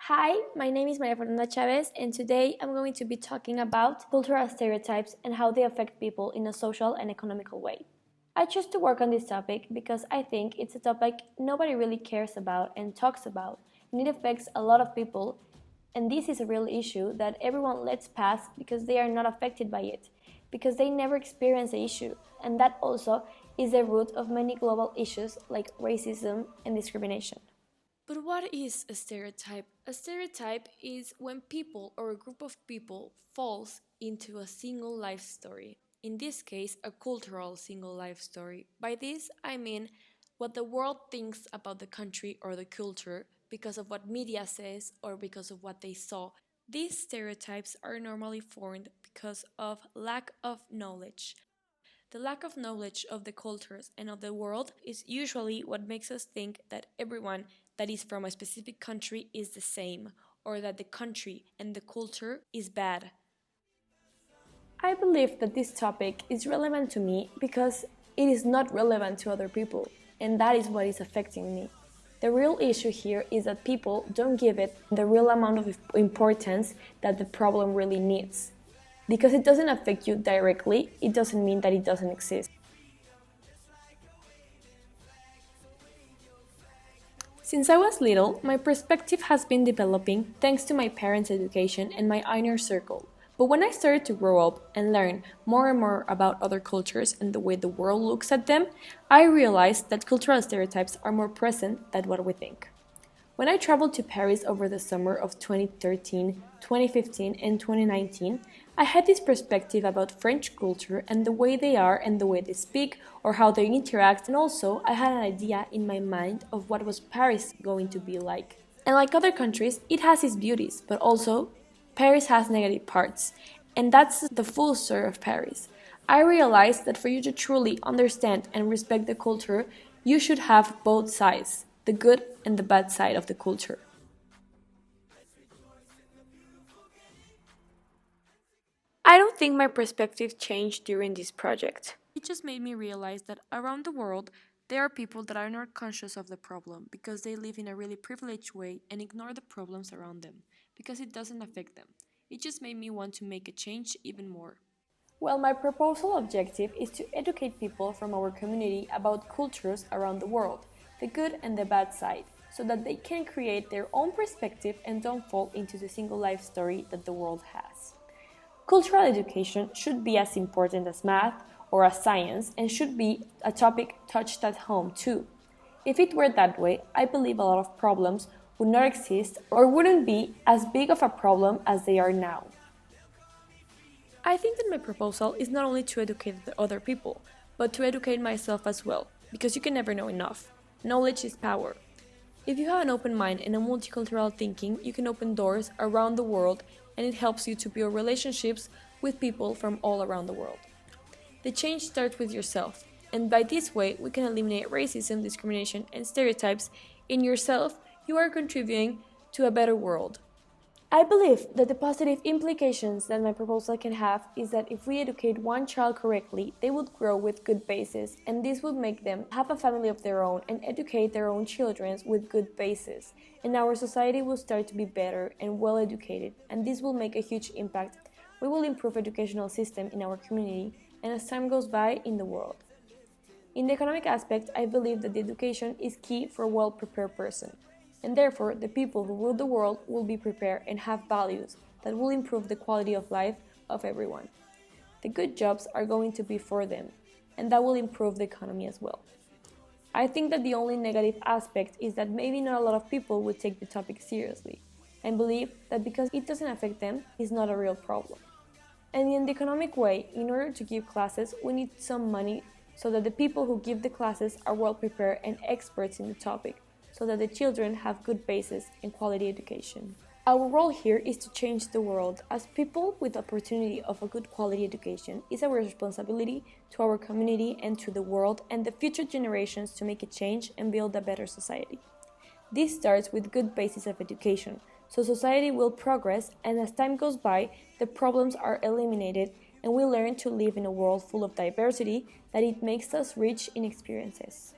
Hi, my name is Maria Fernanda Chavez, and today I'm going to be talking about cultural stereotypes and how they affect people in a social and economical way. I chose to work on this topic because I think it's a topic nobody really cares about and talks about, and it affects a lot of people, and this is a real issue that everyone lets pass because they are not affected by it, because they never experience the issue, and that also is the root of many global issues like racism and discrimination. But what is a stereotype? A stereotype is when people or a group of people falls into a single life story. In this case, a cultural single life story. By this, I mean what the world thinks about the country or the culture because of what media says or because of what they saw. These stereotypes are normally formed because of lack of knowledge. The lack of knowledge of the cultures and of the world is usually what makes us think that everyone that is from a specific country is the same, or that the country and the culture is bad. I believe that this topic is relevant to me because it is not relevant to other people, and that is what is affecting me. The real issue here is that people don't give it the real amount of importance that the problem really needs. Because it doesn't affect you directly, it doesn't mean that it doesn't exist. Since I was little, my perspective has been developing thanks to my parents' education and my inner circle. But when I started to grow up and learn more and more about other cultures and the way the world looks at them, I realized that cultural stereotypes are more present than what we think. When I traveled to Paris over the summer of 2013, 2015, and 2019, I had this perspective about French culture and the way they are and the way they speak or how they interact, and also I had an idea in my mind of what was Paris going to be like. And like other countries, it has its beauties, but also Paris has negative parts, and that's the full story of Paris. I realized that for you to truly understand and respect the culture, you should have both sides, the good and the bad side of the culture. I don't think my perspective changed during this project. It just made me realize that around the world, there are people that are not conscious of the problem because they live in a really privileged way and ignore the problems around them because it doesn't affect them. It just made me want to make a change even more. Well, my proposal objective is to educate people from our community about cultures around the world, the good and the bad side, so that they can create their own perspective and don't fall into the single life story that the world has. Cultural education should be as important as math or as science and should be a topic touched at home too. If it were that way, I believe a lot of problems would not exist or wouldn't be as big of a problem as they are now. I think that my proposal is not only to educate the other people, but to educate myself as well, because you can never know enough. Knowledge is power. If you have an open mind and a multicultural thinking, you can open doors around the world and it helps you to build relationships with people from all around the world. The change starts with yourself, and by this way, we can eliminate racism, discrimination, and stereotypes. In yourself, you are contributing to a better world. I believe that the positive implications that my proposal can have is that if we educate one child correctly, they would grow with good bases, and this would make them have a family of their own and educate their own children with good bases. And our society will start to be better and well educated, and this will make a huge impact. We will improve educational system in our community and as time goes by in the world. In the economic aspect, I believe that the education is key for a well-prepared person. And therefore, the people who rule the world will be prepared and have values that will improve the quality of life of everyone. The good jobs are going to be for them, and that will improve the economy as well. I think that the only negative aspect is that maybe not a lot of people would take the topic seriously, and believe that because it doesn't affect them, it's not a real problem. And in the economic way, in order to give classes, we need some money so that the people who give the classes are well prepared and experts in the topic, so that the children have good basis and quality education. Our role here is to change the world. As people with the opportunity of a good quality education, it's our responsibility to our community and to the world and the future generations to make a change and build a better society. This starts with good basis of education, so society will progress, and as time goes by, the problems are eliminated and we learn to live in a world full of diversity that it makes us rich in experiences.